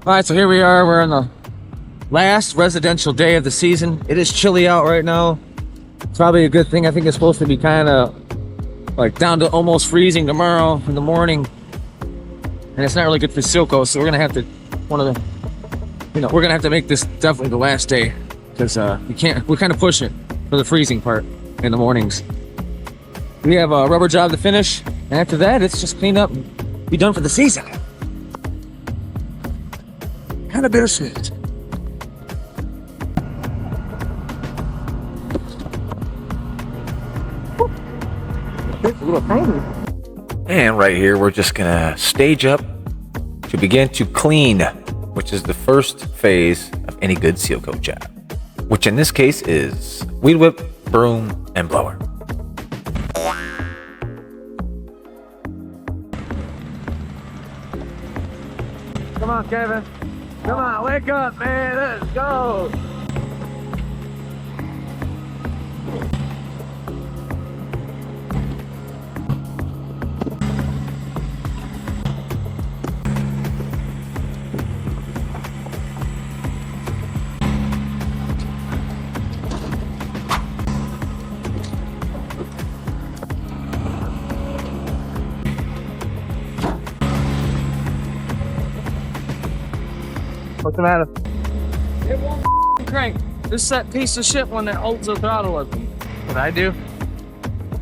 Alright, so here we are. We're on the last residential day of the season. It is chilly out right now. It's probably a good thing. I think it's supposed to be kind of like down to almost freezing tomorrow in the morning. And it's not really good for Sealcoat, so we're gonna have to we're gonna have to make this definitely the last day, because we're kind of pushing for the freezing part in the mornings. We have a rubber job to finish, and after that it's just clean up and be done for the season. Kind of bittersweet. It's a little tiny. And right here, we're just gonna stage up to begin to clean, which is the first phase of any good seal coat job, which in this case is weed whip, broom, and blower. Come on, Kevin. Come on, wake up, man. Let's go. What's the matter? It won't crank. This that piece of shit when that holds the throttle open. What I do?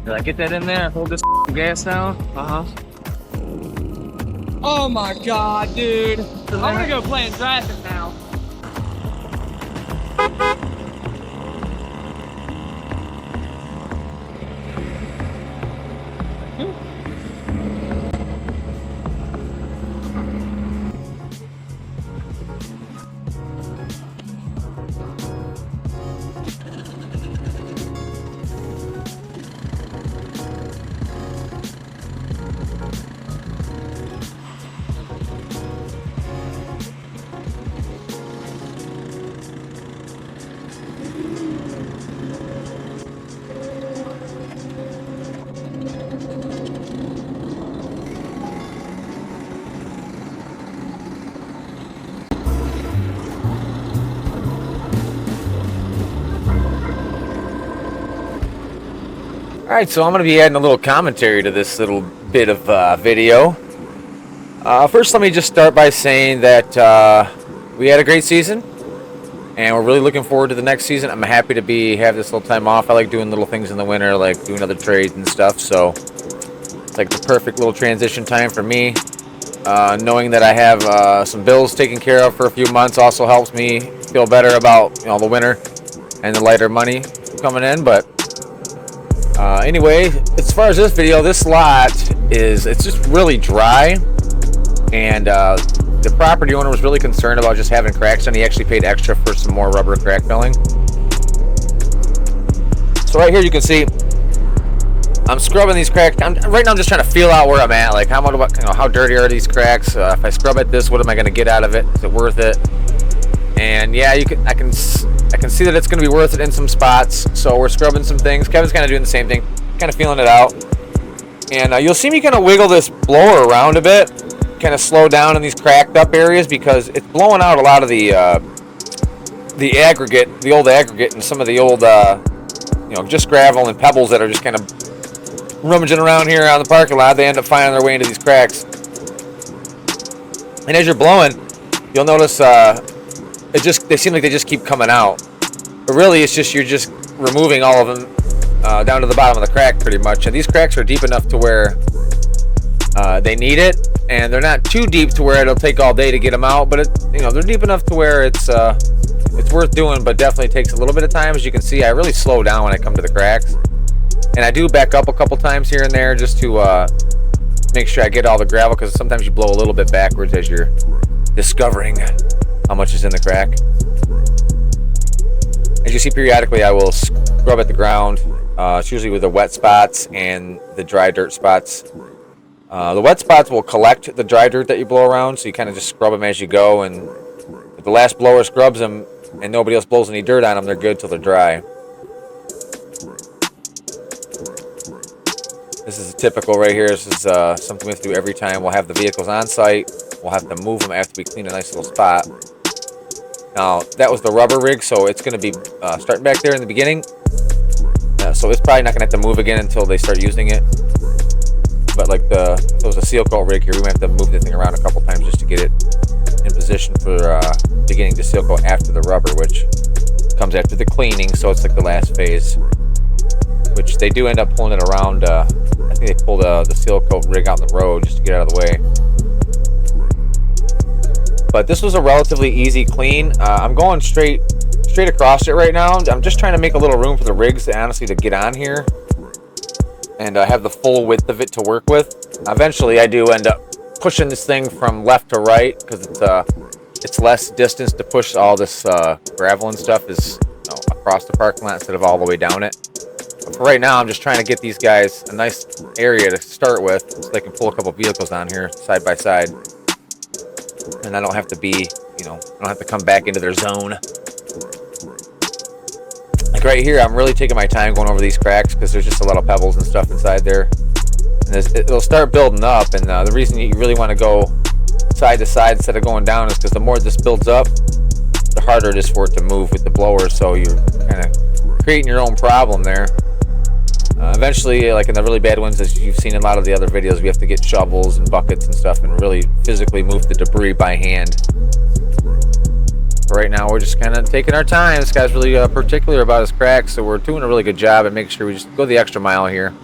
Did I get that in there? Hold this gas down? Oh my god, dude. I'm gonna go play in traffic now. All right, so I'm gonna be adding a little commentary to this little bit of video. First, let me just start by saying that we had a great season, and we're really looking forward to the next season. I'm happy to have this little time off. I like doing little things in the winter, like doing other trades and stuff. So it's like the perfect little transition time for me. Knowing that I have some bills taken care of for a few months also helps me feel better about the winter and the lighter money coming in. But anyway, as far as this video, this lot it's just really dry, and the property owner was really concerned about just having cracks, and he actually paid extra for some more rubber crack filling. So right here you can see I'm scrubbing these cracks. Right now I'm just trying to feel out where I'm at, like how dirty are these cracks. If I scrub at this, what am I going to get out of it? Is it worth it? And yeah, I can see that it's going to be worth it in some spots. So we're scrubbing some things. Kevin's kind of doing the same thing, kind of feeling it out. And you'll see me kind of wiggle this blower around a bit, kind of slow down in these cracked up areas, because it's blowing out a lot of the aggregate, the old aggregate, and some of the old just gravel and pebbles that are just kind of rummaging around here on the parking lot. They end up finding their way into these cracks. And as you're blowing, you'll notice they seem like they just keep coming out. But really, it's just you're just removing all of them down to the bottom of the crack pretty much. And these cracks are deep enough to where they need it, and they're not too deep to where it'll take all day to get them out. But they're deep enough to where it's worth doing, but definitely takes a little bit of time. As you can see, I really slow down when I come to the cracks, and I do back up a couple times here and there just to make sure I get all the gravel, because sometimes you blow a little bit backwards as you're discovering how much is in the crack. As you see, periodically I will scrub at the ground. It's usually with the wet spots and the dry dirt spots. The wet spots will collect the dry dirt that you blow around, so you kind of just scrub them as you go, and if the last blower scrubs them and nobody else blows any dirt on them, they're good till they're dry. This is a typical right here. This is something we have to do every time. We'll have the vehicles on site. we'll have to move them after we clean a nice little spot. Now, that was the rubber rig, so it's going to be starting back there in the beginning. So it's probably not going to have to move again until they start using it. But like if it was a seal coat rig here, we might have to move the thing around a couple times just to get it in position for beginning to seal coat after the rubber, which comes after the cleaning, so it's like the last phase. Which they do end up pulling it around. I think they pulled the seal coat rig out on the road just to get out of the way. But this was a relatively easy clean. I'm going straight across it right now. I'm just trying to make a little room for the rigs, honestly, to get on here and have the full width of it to work with. Eventually, I do end up pushing this thing from left to right because it's less distance to push all this gravel and stuff is across the parking lot instead of all the way down it. But for right now, I'm just trying to get these guys a nice area to start with so they can pull a couple vehicles on here side by side. And I don't have to I don't have to come back into their zone. Like right here, I'm really taking my time going over these cracks because there's just a lot of pebbles and stuff inside there. And it'll start building up, and the reason you really want to go side to side instead of going down is because the more this builds up, the harder it is for it to move with the blower, so you're kind of creating your own problem there. Eventually, like in the really bad ones, as you've seen in a lot of the other videos, we have to get shovels and buckets and stuff and really physically move the debris by hand. But right now, we're just kind of taking our time. This guy's really particular about his cracks, so we're doing a really good job and making sure we just go the extra mile here.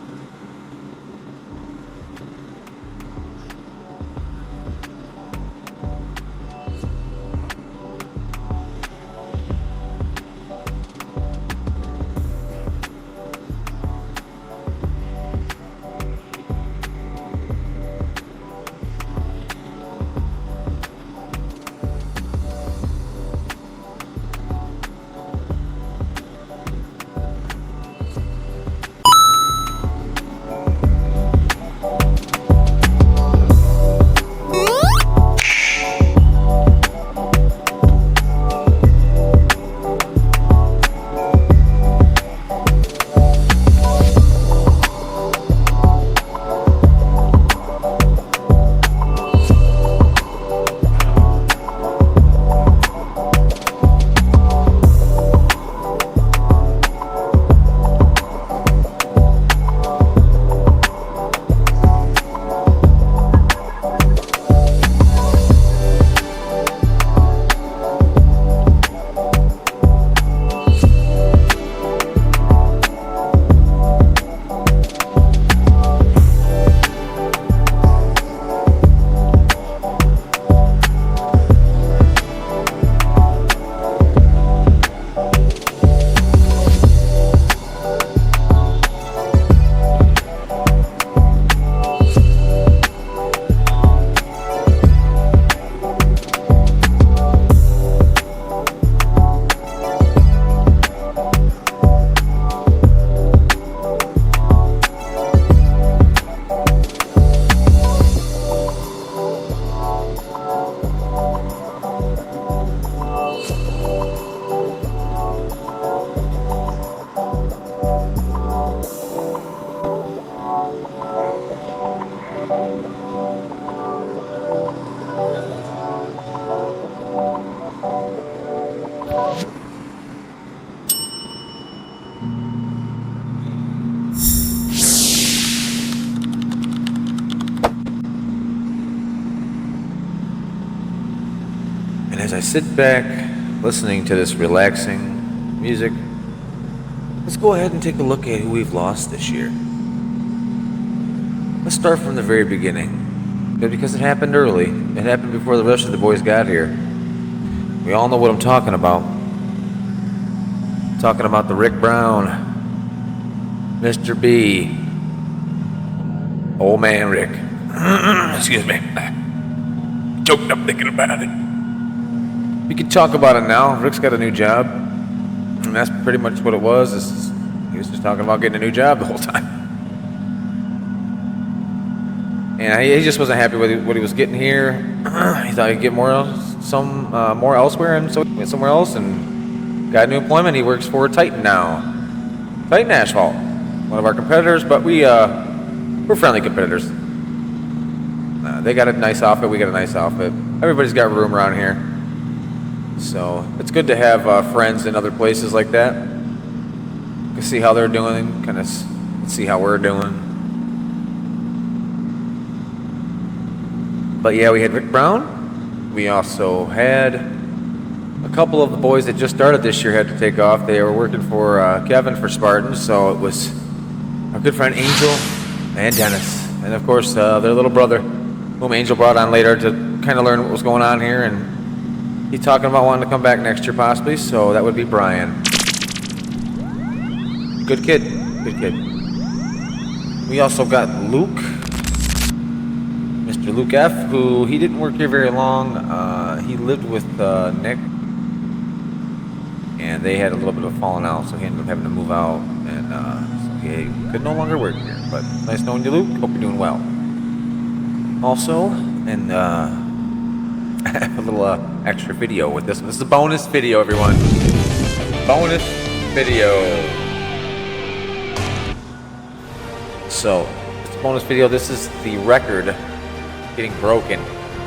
And as I sit back, listening to this relaxing music, let's go ahead and take a look at who we've lost this year. Let's start from the very beginning. Because it happened early. It happened before the rest of the boys got here. We all know what I'm talking about. I'm talking about the Rick Brown, Mr. B, Old Man Rick. Excuse me. Choked up thinking about it. We can talk about it now. Rick's got a new job. And that's pretty much what it was. He was just talking about getting a new job the whole time. And he just wasn't happy with what he was getting here. He thought he'd get more elsewhere, and so he went somewhere else and got new employment. He works for Titan now. Titan Asphalt, one of our competitors, but we're friendly competitors. they got a nice outfit. We got a nice outfit. Everybody's got room around here. So it's good to have friends in other places like that. You can see how they're doing, kind of see how we're doing. But yeah, we had Rick Brown. We also had a couple of the boys that just started this year had to take off. They were working for Kevin for Spartans, so it was our good friend Angel and Dennis. And of course, their little brother, whom Angel brought on later to kind of learn what was going on here. And he's talking about wanting to come back next year possibly, so that would be Brian. Good kid, good kid. We also got Luke, Mr. Luke F., who he didn't work here very long. He lived with Nick, and they had a little bit of falling out, so he ended up having to move out, and so he could no longer work here. But nice knowing you, Luke. Hope you're doing well. Also, and I have a little extra video with this one. This is a bonus video, everyone. Bonus video. So, it's a bonus video. This is the record getting broken,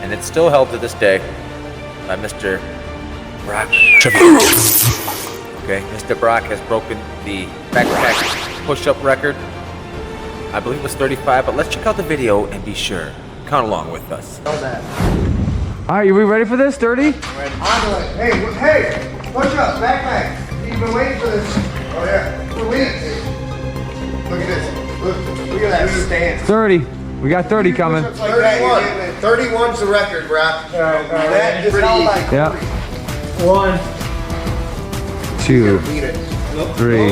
and it's still held to this day by Mr. Brock. Okay, Mr. Brock has broken the backpack push-up record. I believe it was 35, but let's check out the video and be sure. Count along with us. All right, are we ready for this, Dirty? Hey, push up, backpack. You've been waiting for this. Oh yeah, for weeks. Look at this. Look at that stance. 30. We got 30 coming. 31. 31's the record, Brock. That is pretty easy. Yeah. 1, 2, Beat it. 3,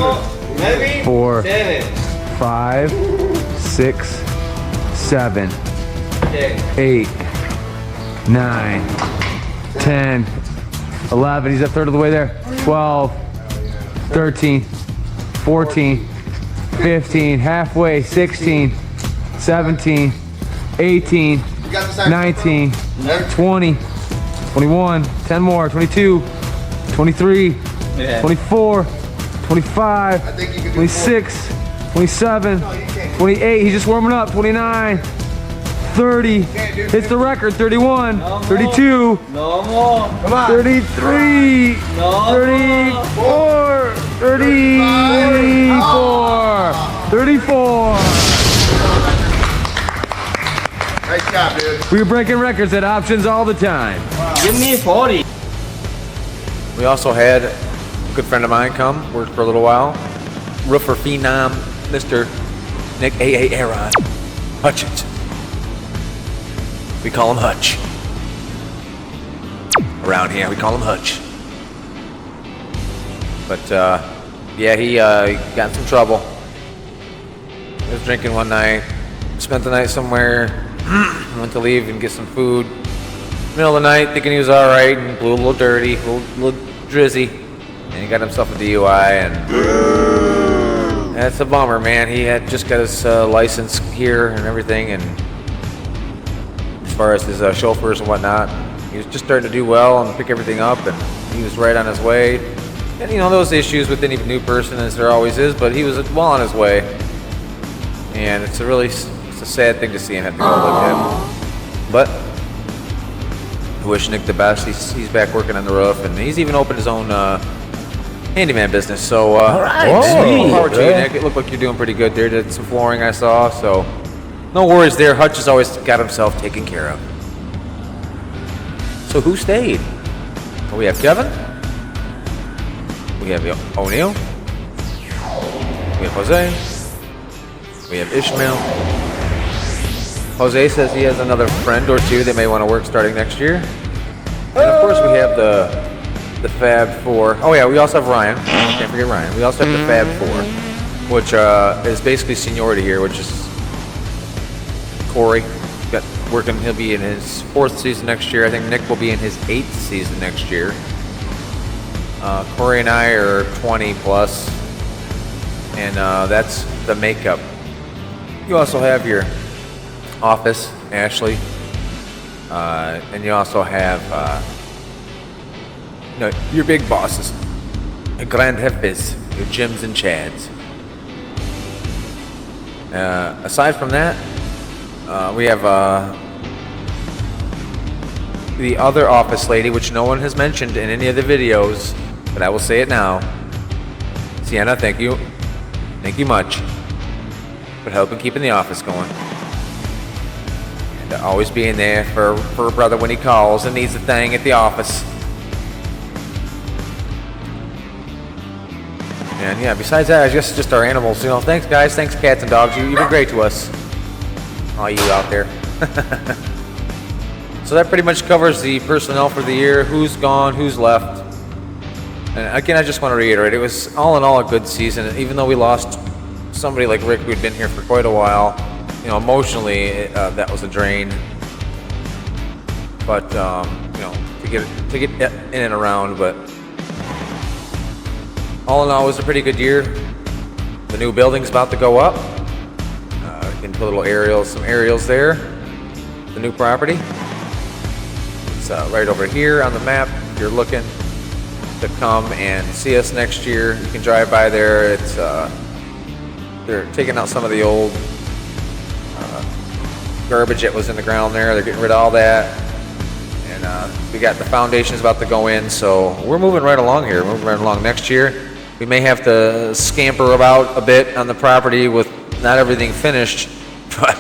4, 5, 6, 7, 8, 9, 10, 11. He's a third of the way there. 12, 13, 14, 15, halfway, 16, 17, 18, 19, 20, 21, 10 more, 22, 23, 24, 25, 26, 27, 28, he's just warming up, 29, 30, hits the record, 31, 32, 33, 34, 34, 34. Nice job, dude. We're breaking records at Options all the time. give me 40. We also had a good friend of mine come, worked for a little while. Roofer phenom, Mr. Nick A.A. Aaron Hutchins. We call him Hutch. Around here, we call him Hutch. But, yeah, he got in some trouble. He was drinking one night, spent the night somewhere, went to leave and get some food. Middle of the night, thinking he was all right, and blew a little dirty, a little drizzy, and he got himself a DUI, and that's a bummer, man. He had just got his license here and everything, and as far as his chauffeurs and whatnot, he was just starting to do well and pick everything up, and he was right on his way. And you know, those issues with any new person, as there always is, but he was well on his way, and it's a sad thing to see him have to go like that. But I wish Nick the best. He's back working on the roof, and he's even opened his own handyman business. So, all right, sweet. power to you, Nick. It looked like you're doing pretty good there. Did some flooring I saw, so no worries there. Hutch has always got himself taken care of. So who stayed? Well, we have Kevin. We have O'Neill. We have Jose. We have Ishmael. Jose says he has another friend or two that may want to work starting next year. And of course we have the Fab Four. Oh yeah, we also have Ryan. Can't forget Ryan. We also have the Fab Four, which is basically seniority here, which is Corey. Got working. He'll be in his 4th season next year. I think Nick will be in his 8th season next year. Corey and I are 20 plus, and that's the makeup. You also have your office, Ashley, and you also have your big bosses, your grand jefes, your Jims and Chads. Aside from that, we have the other office lady, which no one has mentioned in any of the videos, but I will say it now. Sienna, thank you. Thank you much for helping keeping the office going. And always being there for her brother when he calls and needs a thing at the office. And yeah, besides that, I guess just our animals. You know, thanks guys, thanks cats and dogs. You've been great to us. All you out there. So that pretty much covers the personnel for the year. Who's gone, who's left. And again, I just want to reiterate, it was all in all a good season. Even though we lost somebody like Rick, who'd been here for quite a while, you know, emotionally, that was a drain. But you know, to get in and around, but all in all, it was a pretty good year. The new building's about to go up. You can put little aerials, some aerials there. The new property. It's right over here on the map. If you're looking to come and see us next year, you can drive by there. It's they're taking out some of the old garbage that was in the ground there. They're getting rid of all that. And we got the foundations about to go in, so we're moving right along here. Moving right along. Next year, we may have to scamper about a bit on the property with not everything finished, but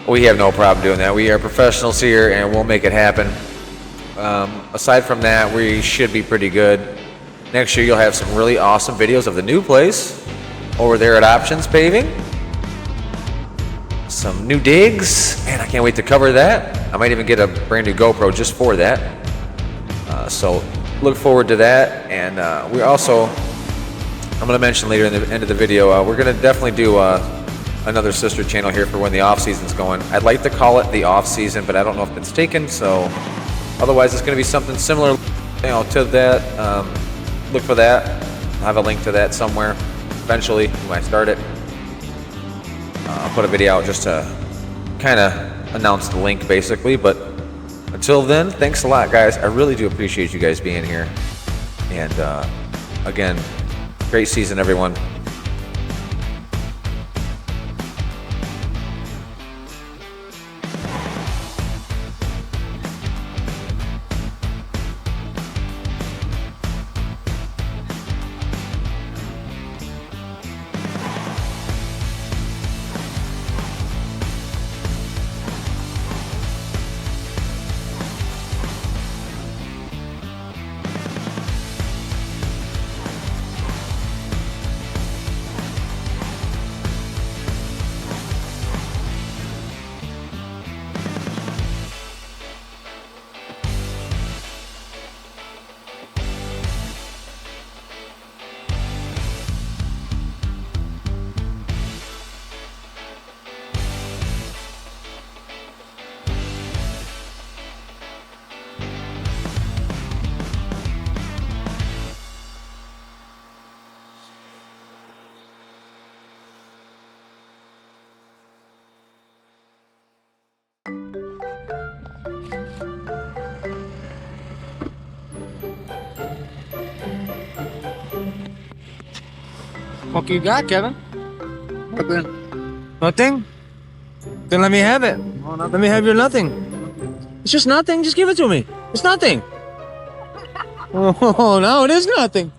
we have no problem doing that. We are professionals here, and we'll make it happen. Aside from that, we should be pretty good. Next year, you'll have some really awesome videos of the new place over there at Options Paving. Some new digs, and I can't wait to cover that. I might even get a brand new GoPro just for that. So look forward to that. And we also, I'm going to mention later in the end of the video, we're going to definitely do another sister channel here for when the off season's going. I'd like to call it the off season, but I don't know if it's taken. So otherwise, it's going to be something similar, you know, to that. Look for that. I'll have a link to that somewhere eventually when I start it. I'll put a video out just to kind of announce the link, basically. But until then, thanks a lot, guys. I really do appreciate you guys being here. And again, great season, everyone. What you got, Kevin? Nothing. Nothing? Then let me have it. Let me have your nothing. It's just nothing. Just give it to me. It's nothing. Oh, no, it is nothing.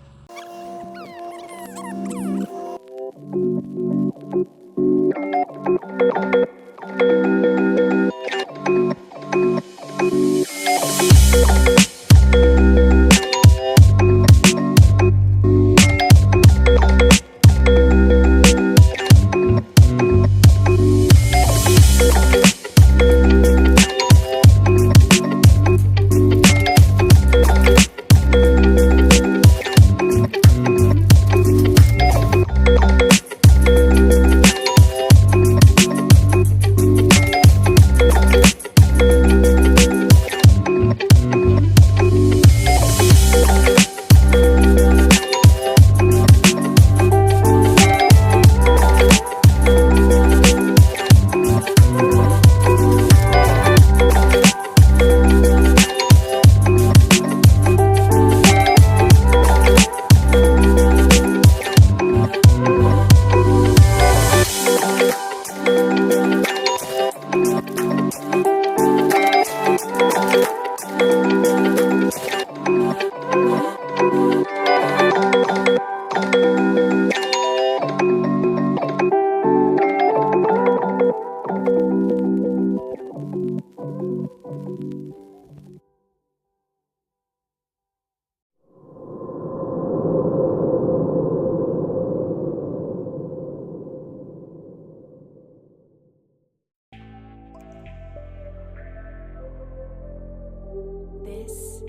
This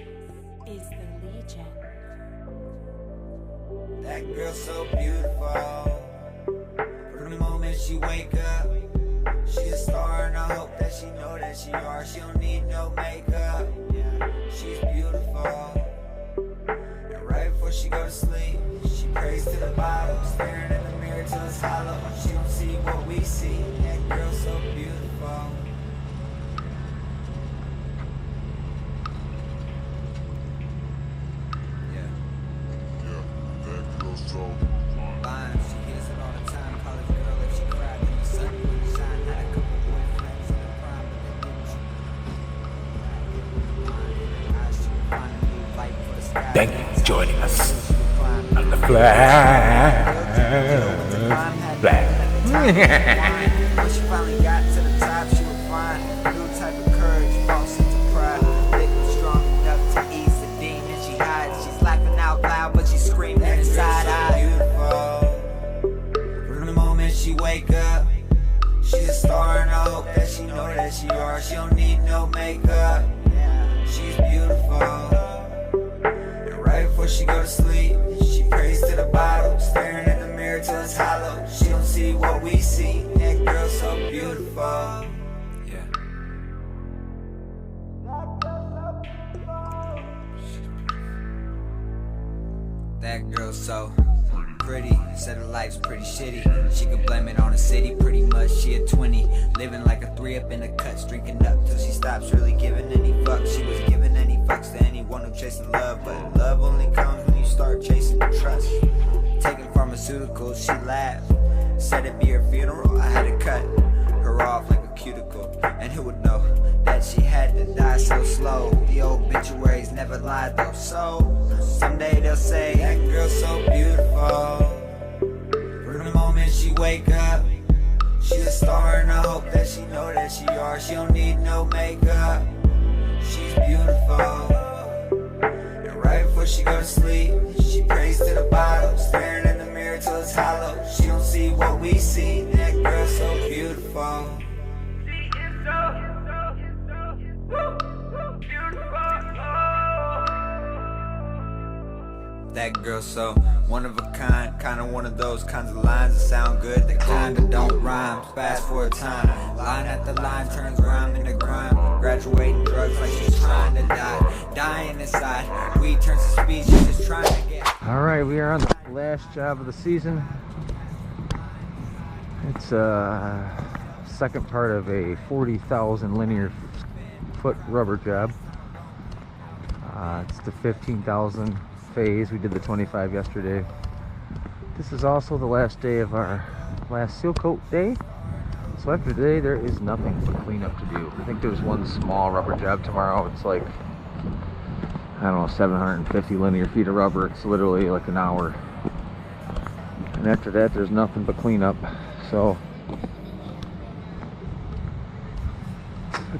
is the Legion. That girl so beautiful. From the moment she wake up, she a star, and I hope that she know that she are. She don't need no makeup. Yeah, she's beautiful. And right before she go to sleep, she prays to the Bible, staring in the mirror till it's hollow. She don't see what we see. That girl so beautiful. Thank you for joining us on the Flash. When she finally got to the top, she was fine. New type of courage, false into pride. Thick and strong enough to ease the demon she hides. She's laughing out loud, but she's screaming inside out. Beautiful. From the moment she wake up, she's a star, and I hope that she know that she are. She don't need no makeup. She's beautiful. Right before she go to sleep, she prays to the Bible, staring in the mirror till it's hollow. She don't see what we see. That girl so beautiful. Yeah. That girl so pretty, said her life's pretty shitty. She could blame it on the city, pretty much she a 20. Living like a 3 up in the cuts, drinking up till she stops really giving any fucks. She was giving any fucks to anyone who chasing love, but love only comes when you start chasing the trust. Taking pharmaceuticals, she laughed, said it'd be her funeral. I had to cut her off like a cuticle, and who would know that she had to die so slow. The obituaries never lied though, so someday they'll say that girl's so beautiful. From the moment she wake up, she's a star, and I hope that she know that she are. She don't need no makeup. She's beautiful. And right before she go to sleep, she prays to the Bible, staring in the mirror till it's hollow. She don't see what we see. That girl's so beautiful. That girl so one of a kind, kinda one of those kinds of lines that sound good, that kinda don't rhyme. Fast forward time, line after line turns rhyme into grime. Graduating drugs like she's trying to die, dying inside. Weed turns to speed, she's just trying to get. All right, we are on the last job of the season. It's second part of a 40,000 linear foot rubber job. It's the 15,000 phase. We did the 25 yesterday. This is also the last day of our last seal coat day. So after today, there is nothing but cleanup to do. I think there's one small rubber job tomorrow. It's like, I don't know, 750 linear feet of rubber. It's literally like an hour. And after that, there's nothing but cleanup. So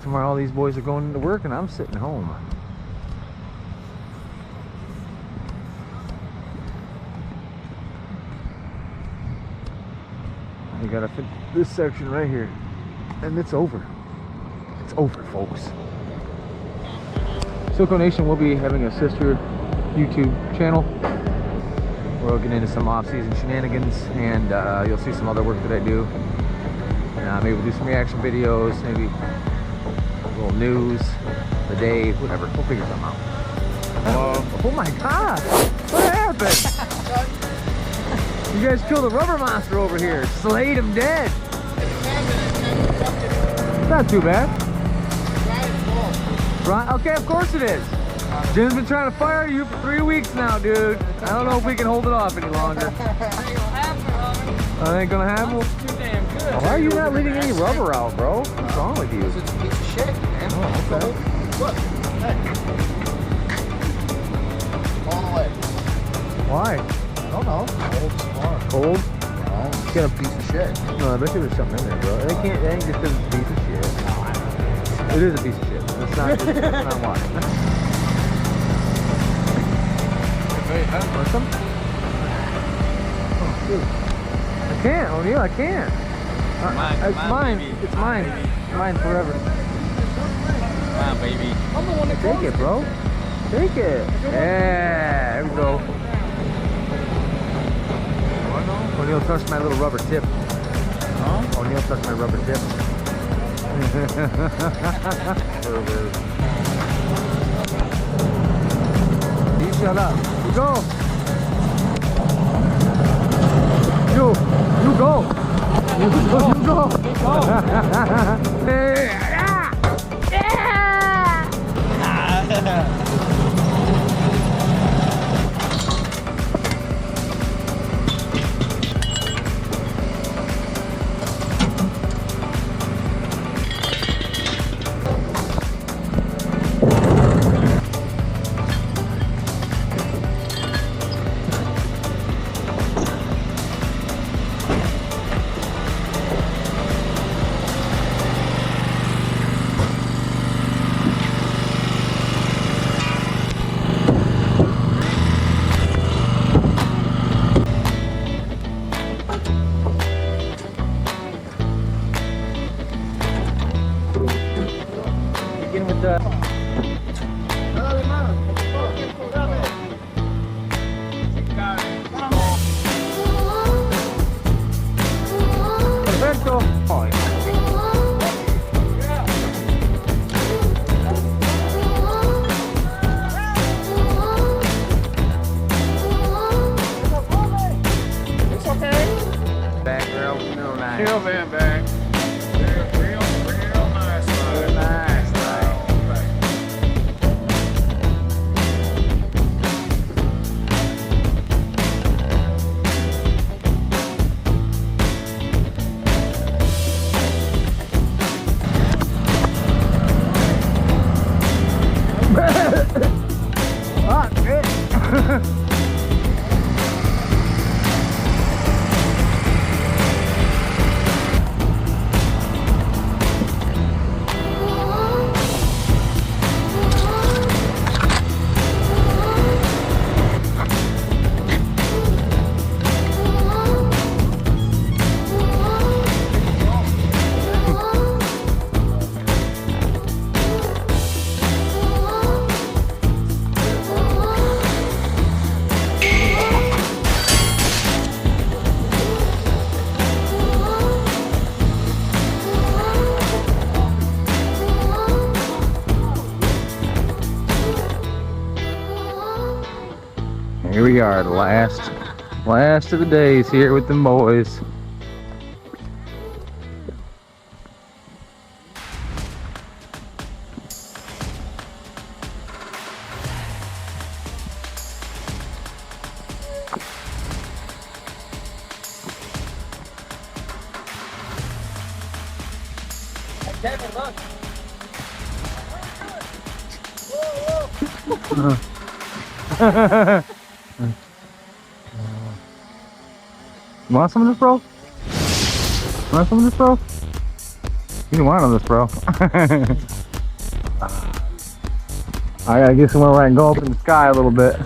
tomorrow, all these boys are going into work, and I'm sitting home. We gotta fit this section right here, and it's over. It's over, folks. Sealcoat Nation will be having a sister YouTube channel where we'll get into some off-season shenanigans, and you'll see some other work that I do. Maybe we'll do some reaction videos, maybe a little news, the day, whatever. We'll figure something out. Oh my God! What happened? You guys killed a rubber monster over here. Slayed him dead. Not too bad. Right? Okay, of course it is. Jim's been trying to fire you for 3 weeks now, dude. I don't know if we can hold it off any longer. That ain't gonna happen. Too damn good. Why are you not leaving any rubber out, bro? What's wrong with you? It's a piece of shit, man. Oh, okay. Look, hey. Why? I don't know. Cold? No, it's got a piece of shit. No, I bet you there's something in there, bro. It ain't just a piece of shit. It is a piece of shit. That's not why. Want some? Oh, dude. I can't, O'Neal, I can't. It's mine. baby. It's mine. It's mine forever. Come on, baby. I'm the one that Take it, bro. Take it. Yeah, there we go. O'Neal touched my little rubber tip. Huh? O'Neal touched my rubber tip. You shut up. You go. You go. You go. Begin with the. Perfecto. It's okay. Back real nice. Real man back. Real nice. Real nice, right? Ah, shit. Here we are, the last of the days here with the boys. You want some of this, bro? You want some of this, bro? You can want some of this, bro. I gotta get somewhere where I can go up in the sky a little bit.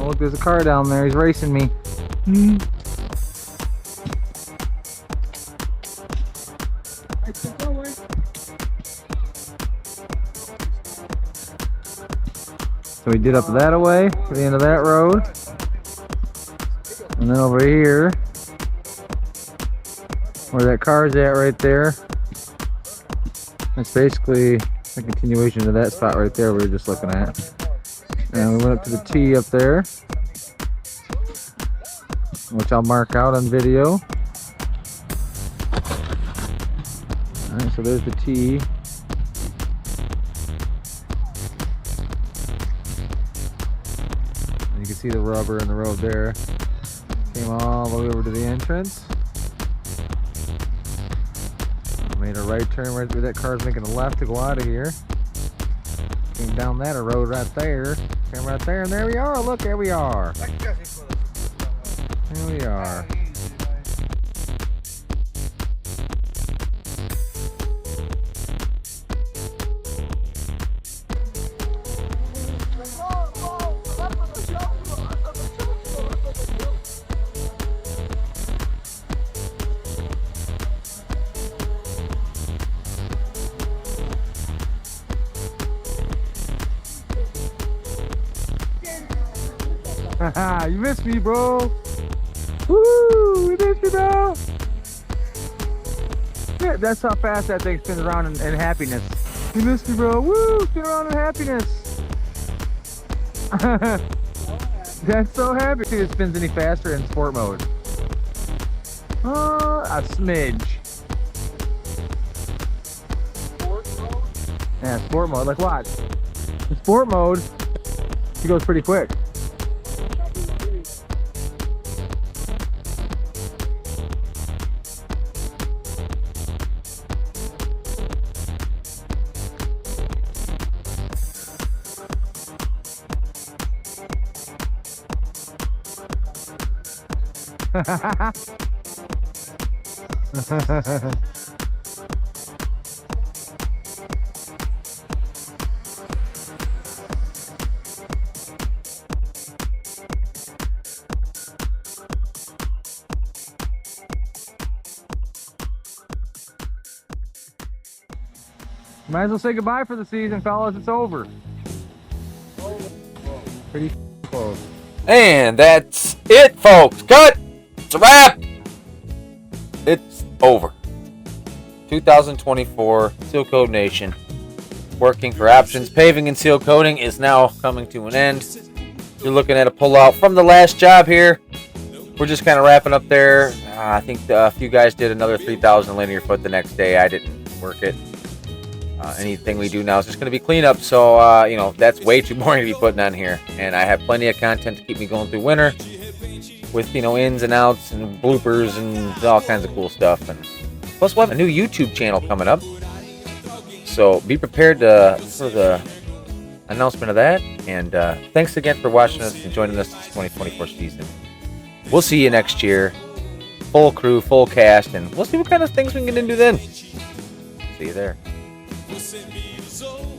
look, there's a car down there. He's racing me. So we did up that away to the end of that road. And then over here, where that car's at right there, that's basically a continuation of that spot right there we were just looking at. And we went up to the T up there, which I'll mark out on video. Alright, so there's the T. And you can see the rubber in the road there. Came all the way over to the entrance. Made a right turn right through that car's making a left to go out of here. Came down that road right there. Came right there, and there we are. Look, there we are. Here we are. Haha, you missed me, bro. Woo, you missed me, bro. Yeah, that's how fast that thing spins around in happiness. You missed me, bro. Woo, spin around in happiness. That's so happy. See if it spins any faster in sport mode. A smidge. Yeah, sport mode. Like, watch. In sport mode, he goes pretty quick. Might as well say goodbye for the season, fellas. It's over. Pretty close. And that's it, folks. Cut. It's a wrap. It's over. 2024 Seal Coat Nation. Working for Options Paving and Seal Coating is now coming to an end. You're looking at a pullout from the last job here. We're just kind of wrapping up there. I think a few guys did another 3,000 linear foot the next day. I didn't work it. Anything we do now is just going to be cleanup, so you know, that's way too boring to be putting on here. And I have plenty of content to keep me going through winter, with, you know, ins and outs and bloopers and all kinds of cool stuff. And plus, we'll have a new YouTube channel coming up, so be prepared for the announcement of that. And thanks again for watching us and joining us this 2024 season. We'll see you next year, full crew, full cast, and we'll see what kind of things we can get into then. See you there. Você me usou